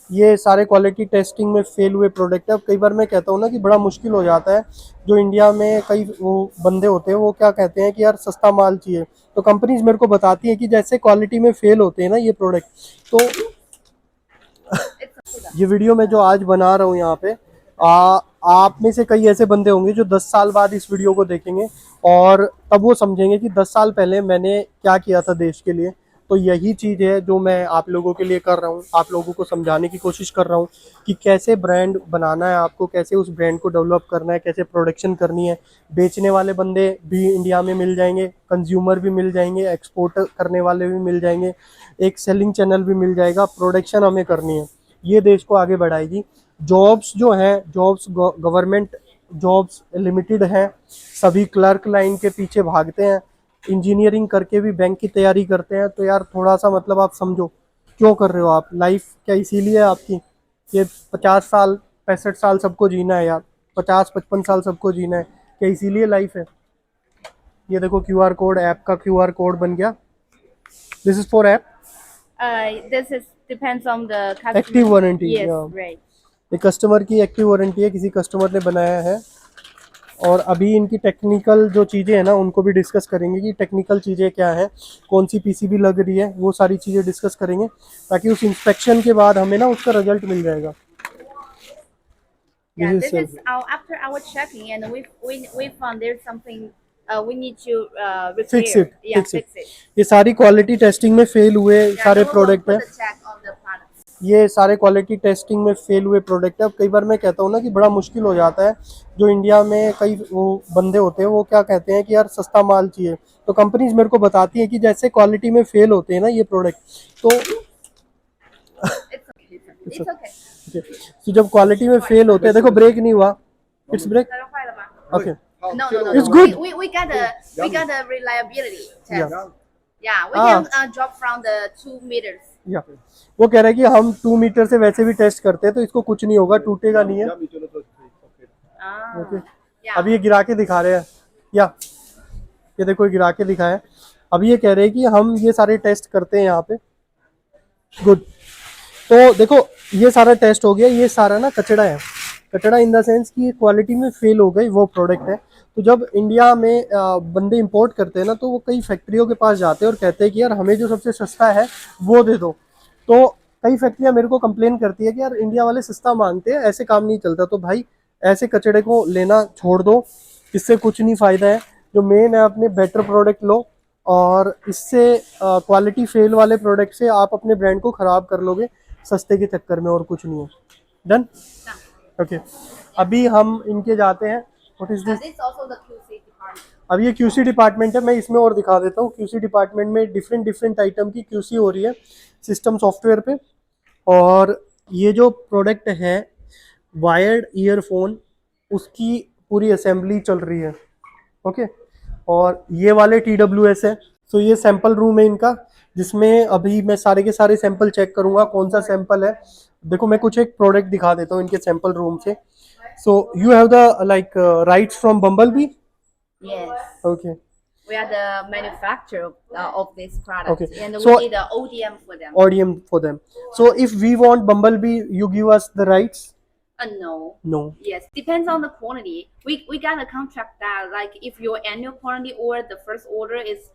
ये सारे quality testing में फेल हुए प्रोडक्ट है। अब कई बार मैं कहता हूँ ना कि बड़ा मुश्किल हो जाता है। जो इंडिया में कई वो बंदे होते हैं वो क्या कहते हैं कि यार सस्ता माल चाहिए, तो कंपनीज मेरे को बताती है कि जैसे क्वालिटी में फेल होते हैं ना ये प्रोडक्ट, तो ये वीडियो मैं जो आज बना रहा हूँ यहाँ पे, आप में से कई ऐसे बंदे होंगे जो 10 साल बाद इस वीडियो को देखेंगे और तब वो समझेंगे कि 10 साल पहले मैंने क्या किया था देश के लिए। तो यही चीज़ है जो मैं आप लोगों के लिए कर रहा हूँ, आप लोगों को समझाने की कोशिश कर रहा हूँ कि कैसे ब्रांड बनाना है आपको, कैसे उस ब्रांड को डेवलप करना है, कैसे प्रोडक्शन करनी है। बेचने वाले बंदे भी इंडिया में मिल जाएंगे, कंज्यूमर भी मिल जाएंगे, एक्सपोर्ट करने वाले भी मिल जाएंगे, एक सेलिंग चैनल भी मिल जाएगा। प्रोडक्शन हमें करनी है, ये देश को आगे बढ़ाएगी। जॉब्स जो हैं, जॉब्स गवर्नमेंट जॉब्स लिमिटेड हैं, सभी क्लर्क लाइन के पीछे भागते हैं, इंजीनियरिंग करके भी बैंक की तैयारी करते हैं। तो यार थोड़ा सा मतलब आप समझो क्यों कर रहे हो आप, लाइफ क्या इसीलिए आपकी ये 50 साल 65 साल सबको जीना है यार, 50 55 साल सबको जीना है, क्या इसीलिए लाइफ है? ये देखो क्यूआर कोड, ऐप का क्यूआर कोड बन गया। This is for app This is depends on the active customer. Warranty. Yes, right. ये कस्टमर की एक्टिव वारंटी है, किसी कस्टमर ने बनाया है। और अभी इनकी टेक्निकल जो चीज़ें हैं ना उनको भी डिस्कस करेंगे कि टेक्निकल चीज़ें क्या है, कौन सी पीसीबी लग रही है, वो सारी चीज़ें डिस्कस करेंगे ताकि उस इंस्पेक्शन के बाद हमें ना उसका रिजल्ट मिल जाएगा। This Yeah, is this self. is our after our checking, and we found there's something we need to fix repair. It, Yeah, fix it. fix it. ये सारी क्वालिटी टेस्टिंग में फेल हुए Yeah, सारे then we will product put हैं। the check on the product. ये सारे quality testing में fail हुए प्रोडक्ट है। अब कई बार मैं कहता हूँ ना कि बड़ा मुश्किल हो जाता है। जो इंडिया में कई वो बंदे होते हैं वो क्या कहते हैं कि यार सस्ता माल चाहिए, तो कंपनीज मेरे को बताती है कि जैसे क्वालिटी में फेल होते हैं ना ये प्रोडक्ट, तो It's okay. It's okay. तो जब क्वालिटी में फेल होते हैं, देखो ब्रेक नहीं हुआ, it's break. Okay, No. It's good. We got the reliability या test. Yeah, we हाँ, can drop from the 2 meters. या वो कह रहे हैं कि हम 2 मीटर से वैसे भी टेस्ट करते हैं तो इसको कुछ नहीं होगा, टूटेगा नहीं है। Okay, Yeah. अभी ये गिरा के दिखा रहे हैं, या ये देखो ये गिरा के दिखाया। अभी ये कह रहे हैं कि हम ये सारे टेस्ट करते हैं यहाँ पे। गुड। तो देखो ये सारा टेस्ट हो गया, ये सारा ना कचड़ा है, कचड़ा इन द सेंस कि क्वालिटी में फेल हो गई वो प्रोडक्ट है। तो जब इंडिया में बंदे इंपोर्ट करते हैं ना तो वो कई फैक्ट्रियों के पास जाते हैं और कहते हैं कि यार हमें जो सबसे सस्ता है वो दे दो। तो कई फैक्ट्रियां मेरे को कंप्लेन करती है कि यार इंडिया वाले सस्ता मांगते हैं, ऐसे काम नहीं चलता। तो भाई ऐसे कचड़े को लेना छोड़ दो, इससे कुछ नहीं फ़ायदा है। जो मेन है अपने बेटर प्रोडक्ट लो, और इससे क्वालिटी फेल वाले प्रोडक्ट से आप अपने ब्रांड को ख़राब कर लोगे सस्ते के चक्कर में, और कुछ नहीं है। डन। ओके, अभी हम इनके जाते हैं। What is this? This is also the QC department. अब ये क्यूसी डिपार्टमेंट है, मैं इसमें और दिखा देता हूँ। क्यूसी डिपार्टमेंट में डिफरेंट डिफरेंट आइटम की क्यूसी हो रही है सिस्टम सॉफ्टवेयर पे। और ये जो प्रोडक्ट है वायर्ड ईयरफोन, उसकी पूरी असेंबली चल रही है। ओके, और ये वाले TWS है। सो ये सैंपल रूम है इनका, जिसमें अभी मैं सारे के सारे सैंपल चेक करूंगा कौन सा सैंपल है। देखो मैं कुछ एक प्रोडक्ट दिखा देता हूँ इनके सैंपल रूम से। So you have the like rights from bumble B. Yes. Okay, We are the manufacturer of this product, okay, and we so need the ODM for them. ODM for them. So if we want Bumblebee, you give us the rights? No. No. Yes, depends on the quantity. We got a contract that like if your annual quantity or the first order is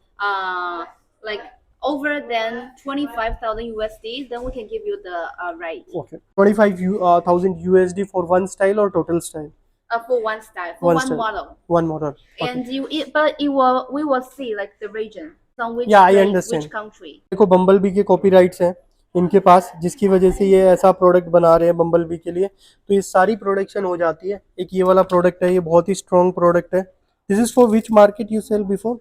like over than 25,000 USD, then we can give you the right. Okay. 25,000 USD for one style or total style? For one style, for One one style. model. One model. Okay. And but we will see like the region, from which Yeah, I place, understand. which country. देखो bumblebee के copyrights हैं इनके पास, जिसकी वजह से ये ऐसा product बना रहे हैं बम्बलबी के लिए। तो ये सारी प्रोडक्शन हो जाती है। एक ये वाला प्रोडक्ट है, ये बहुत ही स्ट्रॉन्ग प्रोडक्ट है। This is for which market you sell before?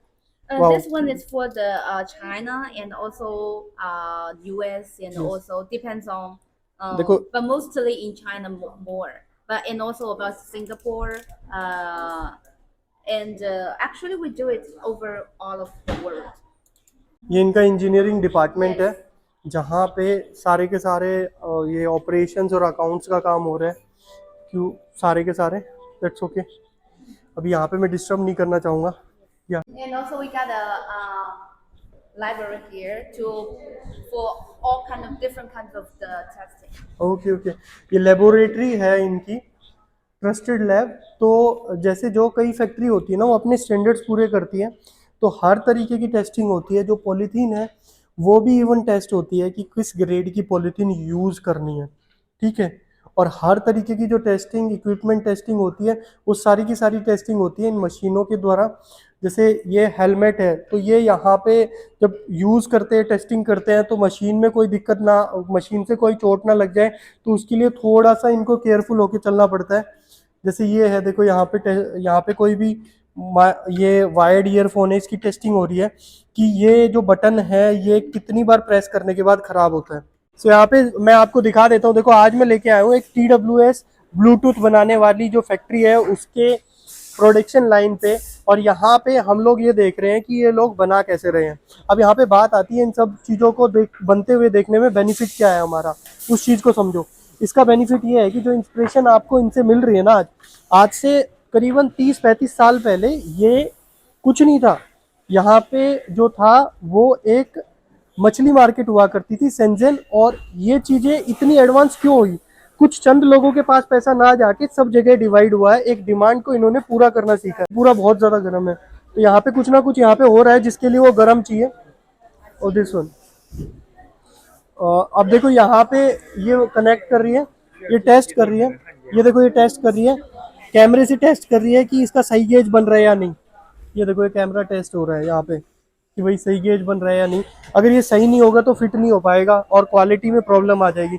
Wow. This one is for the China and also US and Yes. also depends on देखो but mostly in China more, but and also about Singapore and actually we do it over all of the world. ये इनका engineering department है, जहाँ पे सारे के सारे ये ऑपरेशंस और अकाउंट्स का काम हो रहा है। क्यों सारे के सारे, दैट्स ओके। अभी यहाँ पे मैं डिस्टर्ब नहीं करना चाहूँगा। या And also we got a library here to for all kind of different kinds of the testing. Okay okay, ये लेबोरेटरी है इनकी, ट्रस्टेड लैब। तो जैसे जो कई फैक्ट्री होती है ना वो अपने स्टैंडर्ड्स पूरे करती है, तो हर तरीके की टेस्टिंग होती है। जो पॉलीथीन है वो भी इवन टेस्ट होती है कि किस ग्रेड की पॉलीथीन यूज़ करनी है, ठीक है। और हर तरीके की जो टेस्टिंग इक्विपमेंट टेस्टिंग होती है वो सारी की सारी टेस्टिंग होती है इन मशीनों के द्वारा। जैसे ये हेलमेट है, तो ये यहाँ पे जब यूज़ करते हैं टेस्टिंग करते हैं तो मशीन में कोई दिक्कत ना, मशीन से कोई चोट ना लग जाए, तो उसके लिए थोड़ा सा इनको केयरफुल होकर चलना पड़ता है। जैसे ये है, देखो यहाँ पे कोई भी ये वायर्ड ईयरफोन है, इसकी टेस्टिंग हो रही है कि ये जो बटन है ये कितनी बार प्रेस करने के बाद खराब होता है। सो यहाँ पे मैं आपको दिखा देता हूँ। देखो आज मैं लेके आया हूँ एक TWS ब्लूटूथ बनाने वाली जो फैक्ट्री है उसके प्रोडक्शन लाइन पे, और यहाँ पे हम लोग ये देख रहे हैं कि ये लोग बना कैसे रहे हैं। अब यहाँ पे बात आती है इन सब चीज़ों को बनते हुए देखने में बेनिफिट क्या है हमारा, उस चीज़ को समझो। इसका बेनिफिट ये है कि जो इंस्पिरेशन आपको इनसे मिल रही है ना, आज से करीबन 30-35 साल पहले ये कुछ नहीं था। यहाँ पे जो था वो एक मछली मार्केट हुआ करती थी, सेंजन। और ये चीज़ें इतनी एडवांस क्यों हुई? कुछ चंद लोगों के पास पैसा ना जाके सब जगह डिवाइड हुआ है, एक डिमांड को इन्होंने पूरा करना सीखा है। पूरा बहुत ज़्यादा गर्म है, तो यहाँ पे कुछ ना कुछ यहाँ पे हो रहा है जिसके लिए वो गर्म चाहिए। और दिस वन, अब देखो यहाँ पे ये कनेक्ट कर रही है, ये टेस्ट कर रही है। ये देखो ये टेस्ट कर रही है, कैमरे से टेस्ट कर रही है कि इसका सही गेज बन रहा है या नहीं। ये देखो ये कैमरा टेस्ट हो रहा है यहाँ पे कि भाई सही गेज बन रहा है या नहीं। अगर ये सही नहीं होगा तो फिट नहीं हो पाएगा और क्वालिटी में प्रॉब्लम आ जाएगी।